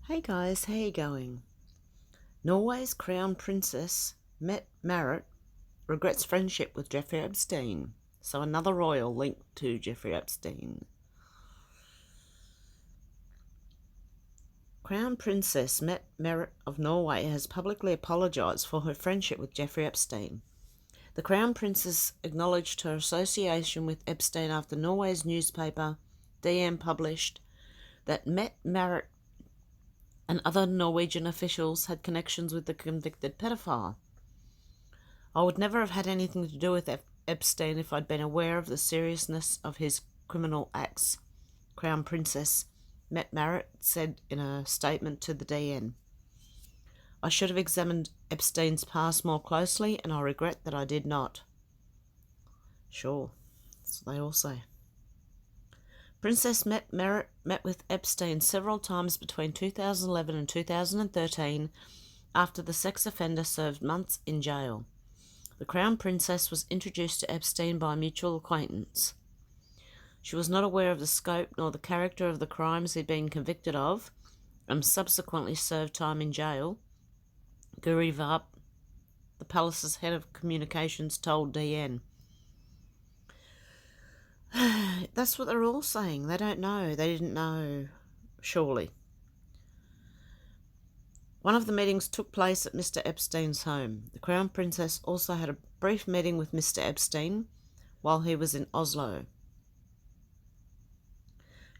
Hey guys, how you going? Norway's crown princess, Mette Marit, regrets friendship with Jeffrey Epstein. So another royal linked to Jeffrey Epstein. Crown Princess Mette Marit of Norway has publicly apologised for her friendship with Jeffrey Epstein. The Crown Princess acknowledged her association with Epstein after Norway's newspaper DN published that Mette Marit and other Norwegian officials had connections with the convicted pedophile. I would never have had anything to do with Epstein if I'd been aware of the seriousness of his criminal acts, Crown Princess Mette Marit said in a statement to the DN. I should have examined Epstein's past more closely, and I regret that I did not. Sure, that's what they all say. Princess Mette Marit met with Epstein several times between 2011 and 2013 after the sex offender served months in jail. The Crown Princess was introduced to Epstein by a mutual acquaintance. She was not aware of the scope nor the character of the crimes he'd been convicted of, and subsequently served time in jail. Guri Varp, the palace's head of communications, told DN. That's what they're all saying. They don't know. They didn't know, surely. One of the meetings took place at Mr. Epstein's home. The Crown Princess also had a brief meeting with Mr. Epstein while he was in Oslo.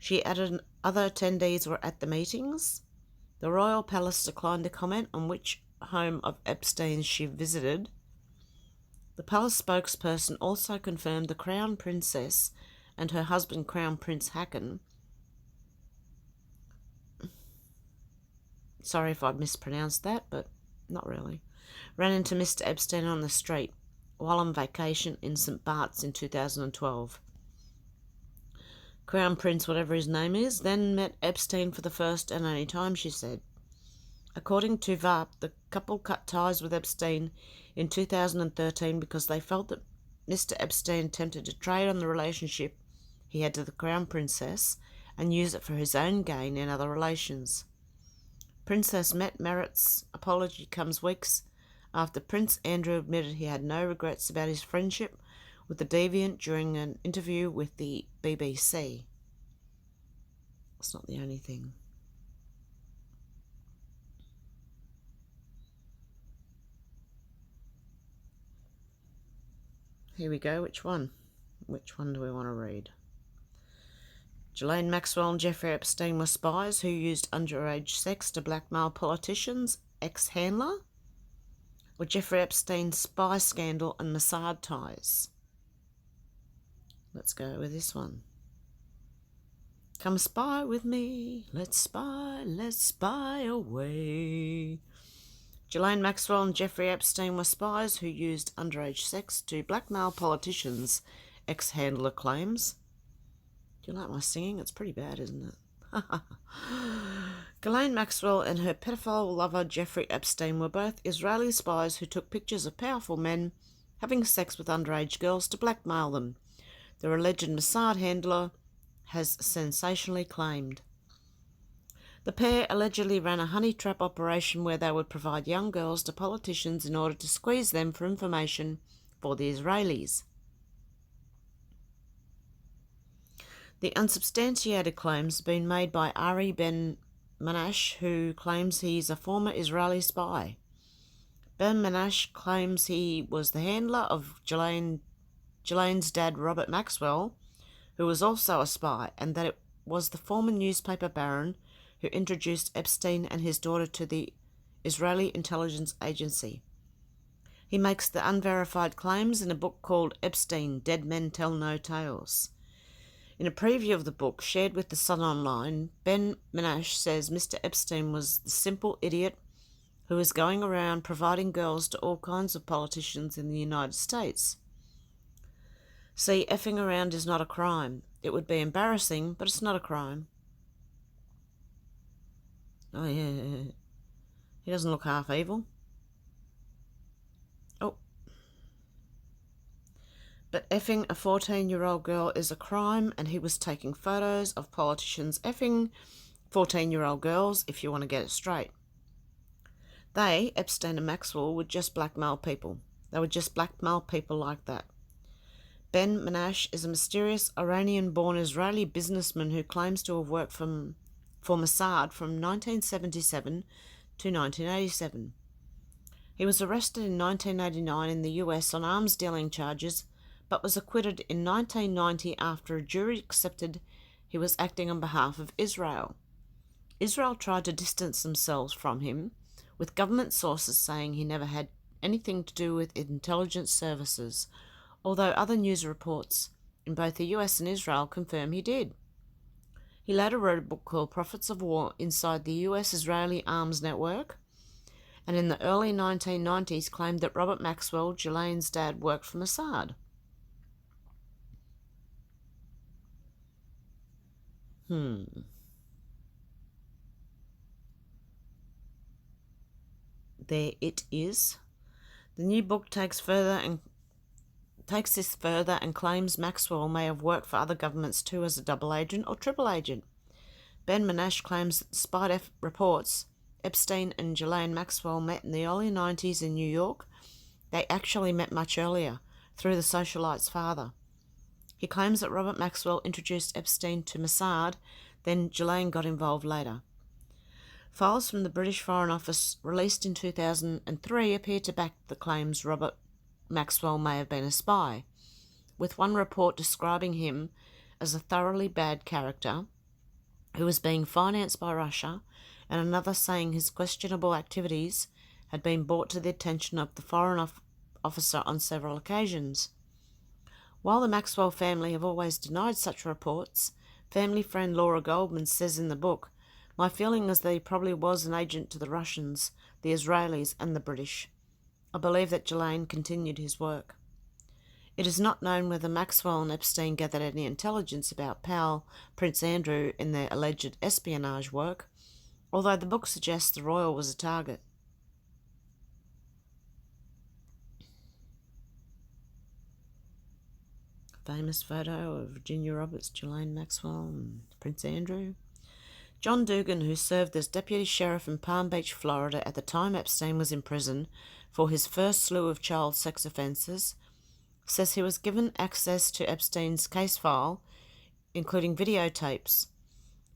She added other attendees were at the meetings. The royal palace declined to comment on which home of Epstein's she visited. The palace spokesperson also confirmed the Crown Princess and her husband Crown Prince Haakon, sorry if I mispronounced that, but not really, ran into Mr. Epstein on the street while on vacation in St. Bart's in 2012. Crown Prince, whatever his name is, then met Epstein for the first and only time, she said. According to Varp, the couple cut ties with Epstein in 2013 because they felt that Mr. Epstein attempted to trade on the relationship he had to the Crown Princess and use it for his own gain in other relations. Princess Mette Marit's apology comes weeks after Prince Andrew admitted he had no regrets about his friendship with the deviant during an interview with the BBC. It's not the only thing. Here we go. Which one? Which one do we want to read? Ghislaine Maxwell and Jeffrey Epstein were spies who used underage sex to blackmail politicians, ex-handler? Or Jeffrey Epstein's spy scandal and Mossad ties? Let's go with this one. Come spy with me. Let's spy away. Ghislaine Maxwell and Jeffrey Epstein were spies who used underage sex to blackmail politicians, ex-handler claims. Do you like my singing? It's pretty bad, isn't it? Ghislaine Maxwell and her pedophile lover Jeffrey Epstein were both Israeli spies who took pictures of powerful men having sex with underage girls to blackmail them. Their alleged Mossad handler has sensationally claimed. The pair allegedly ran a honey trap operation where they would provide young girls to politicians in order to squeeze them for information for the Israelis. The unsubstantiated claims have been made by Ari Ben Manash, who claims he's a former Israeli spy. Ben Manash claims he was the handler of Ghislaine's dad, Robert Maxwell, who was also a spy, and that it was the former newspaper baron who introduced Epstein and his daughter to the Israeli intelligence agency. He makes the unverified claims in a book called Epstein, Dead Men Tell No Tales. In a preview of the book shared with the Sun Online, Ben Manash says Mr. Epstein was the simple idiot who was going around providing girls to all kinds of politicians in the United States. See, effing around is not a crime. It would be embarrassing, but it's not a crime. Oh, yeah. He doesn't look half evil. Oh. But effing a 14-year-old girl is a crime, and he was taking photos of politicians effing 14-year-old girls, if you want to get it straight. They, Epstein and Maxwell, would just blackmail people. They would just blackmail people like that. Ben Menash is a mysterious Iranian-born Israeli businessman who claims to have worked for Mossad from 1977 to 1987. He was arrested in 1989 in the US on arms dealing charges, but was acquitted in 1990 after a jury accepted he was acting on behalf of Israel. Israel tried to distance themselves from him, with government sources saying he never had anything to do with intelligence services, although other news reports in both the US and Israel confirm he did. He later wrote a book called Prophets of War Inside the US-Israeli Arms Network, and in the early 1990s claimed that Robert Maxwell, Ghislaine's dad, worked for Mossad. There it is. The new book takes this further and claims Maxwell may have worked for other governments too as a double agent or triple agent. Ben Menash claims that despite reports Epstein and Ghislaine Maxwell met in the early 90s in New York, they actually met much earlier, through the socialite's father. He claims that Robert Maxwell introduced Epstein to Mossad, then Ghislaine got involved later. Files from the British Foreign Office released in 2003 appear to back the claims Robert Maxwell may have been a spy, with one report describing him as a thoroughly bad character who was being financed by Russia, and another saying his questionable activities had been brought to the attention of the Foreign Officer on several occasions. While the Maxwell family have always denied such reports, family friend Laura Goldman says in the book, "My feeling is that he probably was an agent to the Russians, the Israelis, and the British. I believe that Ghislaine continued his work." It is not known whether Maxwell and Epstein gathered any intelligence about Powell, Prince Andrew, in their alleged espionage work, although the book suggests the royal was a target. Famous photo of Virginia Roberts, Ghislaine Maxwell, and Prince Andrew. John Dugan, who served as deputy sheriff in Palm Beach, Florida at the time Epstein was in prison for his first slew of child sex offences, says he was given access to Epstein's case file, including videotapes,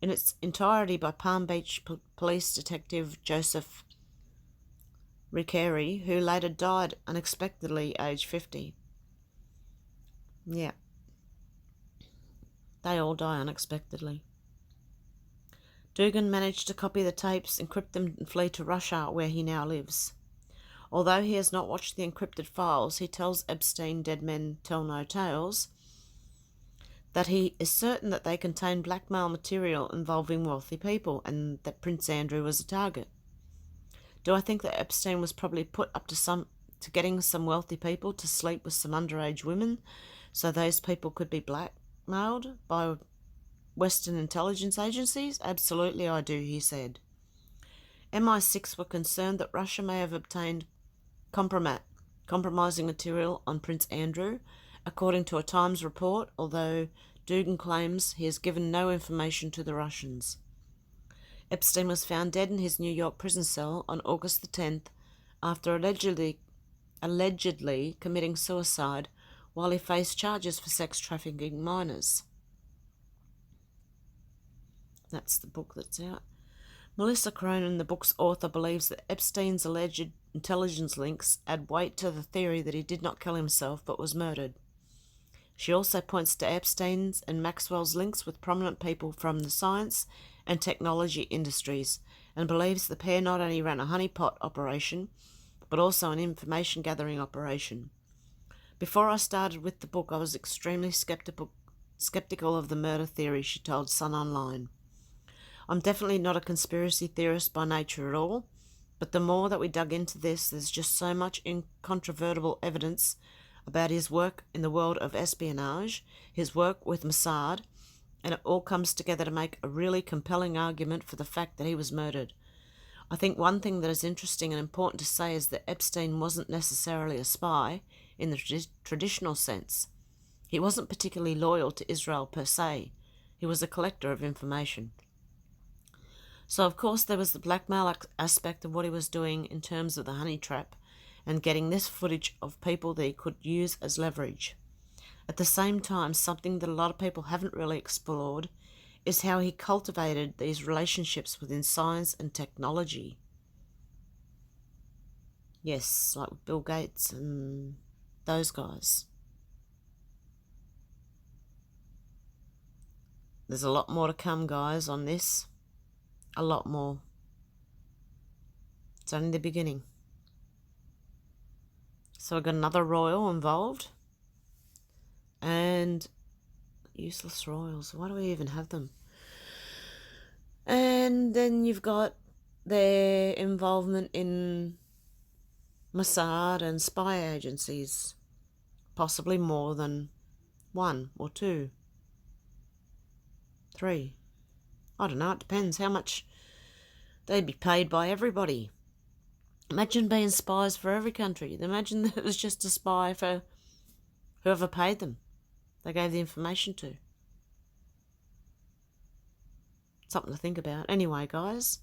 in its entirety by Palm Beach Police Detective Joseph Riccieri, who later died unexpectedly, aged 50. Yeah. They all die unexpectedly. Dugan managed to copy the tapes, encrypt them, and flee to Russia, where he now lives. Although he has not watched the encrypted files, he tells Epstein Dead Men Tell No Tales that he is certain that they contain blackmail material involving wealthy people and that Prince Andrew was a target. Do I think that Epstein was probably put up to getting some wealthy people to sleep with some underage women so those people could be blackmailed by Western intelligence agencies? Absolutely I do, he said. MI6 were concerned that Russia may have obtained compromising material on Prince Andrew, according to a Times report, although Dugan claims he has given no information to the Russians. Epstein was found dead in his New York prison cell on August the 10th after allegedly committing suicide while he faced charges for sex trafficking minors. That's the book that's out. Melissa Cronin, the book's author, believes that Epstein's alleged intelligence links add weight to the theory that he did not kill himself but was murdered. She also points to Epstein's and Maxwell's links with prominent people from the science and technology industries and believes the pair not only ran a honeypot operation but also an information gathering operation. Before I started with the book, I was extremely skeptical of the murder theory, she told Sun Online. I'm definitely not a conspiracy theorist by nature at all, but the more that we dug into this, there's just so much incontrovertible evidence about his work in the world of espionage, his work with Mossad, and it all comes together to make a really compelling argument for the fact that he was murdered. I think one thing that is interesting and important to say is that Epstein wasn't necessarily a spy in the traditional sense. He wasn't particularly loyal to Israel per se. He was a collector of information. So, of course, there was the blackmail aspect of what he was doing in terms of the honey trap and getting this footage of people that he could use as leverage. At the same time, something that a lot of people haven't really explored is how he cultivated these relationships within science and technology. Yes, like with Bill Gates and those guys. There's a lot more to come, guys, on this. A lot more. It's only the beginning. So I've got another royal involved. And useless royals. Why do we even have them? And then you've got their involvement in Mossad and spy agencies. Possibly more than 1 or 2. 3. I don't know, it depends how much they'd be paid by everybody. Imagine being spies for every country. Imagine that it was just a spy for whoever paid them. They gave the information to. Something to think about. Anyway, guys.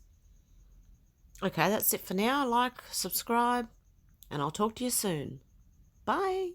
Okay, that's it for now. Like, subscribe, and I'll talk to you soon. Bye.